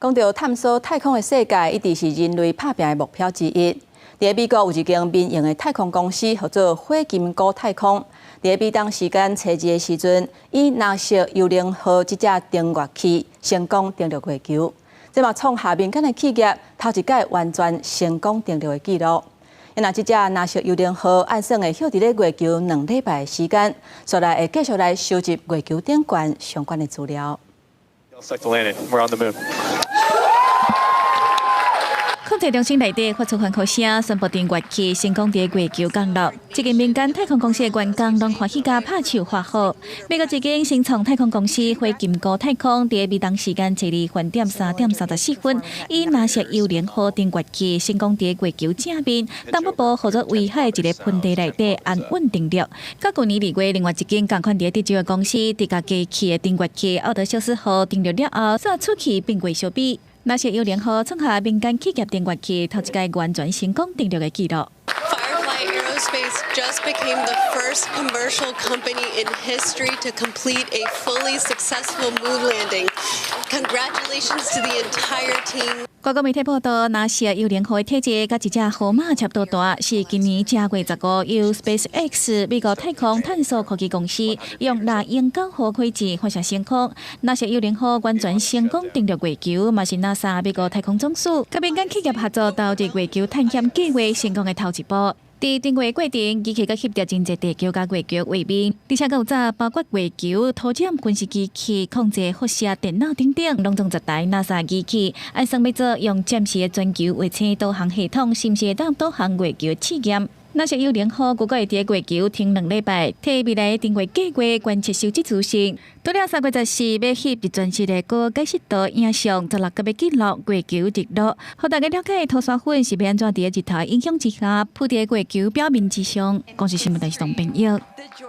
讲到探索太空的世界，一直是人类打拼的目标之一。在美国有一间民营的太空公司，叫做火金高太空。在美东时间初2的时阵，以NASA幽灵号这只登月器成功登陆月球，这嘛创下民间的企业头一届完全成功登陆的纪录。因为这只NASA幽灵号按算会休伫咧月球2礼拜的时间，所以会继续来收集月球顶端相关的资料。 控制中心内底发出欢呼声，宣布登月器成功伫月球降落。这个民间太空公司的员工拢欢喜甲拍手欢呼。美国一间新创太空公司火金高太空，伫美东时间初2晚点3点34分，以NASA幽灵号登月器成功伫月球正面，东北部或者威海一个盆地内底安稳登陆。甲去年2月，另外一间同款伫德州的公司，伫家机器的登月器奥德修斯号登陆了后，所出去并未相比。 NASA幽灵号创下民间企业登月器头一届完全成功登陆的纪录。 Firefly Aerospace just became the first commercial company in history to complete a fully successful moon landing. Congratulations to the entire team. 外国媒体报道，NASA幽灵号的体积甲一只河马差不多大，是今年正月15由 SpaceX 美国太空探索科技公司用猎鹰9号火箭发射升空。NASA幽灵号完全成功登陆月球，嘛是 NASA 美国太空总署甲民间企业合作导入月球探险计划成功的头一步。 伫登月过程，机器佮翕到真侪地球甲月球画面，而且佮有早包括月球、土壤分析机器、控制辐射电脑等等，拢总一台 NASA 机器，按算要做用暂时的全球卫星导航系统，是毋是会当导航月球试验？NASA幽灵号估计会伫月球停2礼拜，替未来登月计划观测收集资讯。除了3月14要翕一全息的高解析度影像，16个要记录月球日落，互大家了解拖沙粉是要安怎伫日头影响之下，铺伫月球表面之上。公司新闻台是董朋友。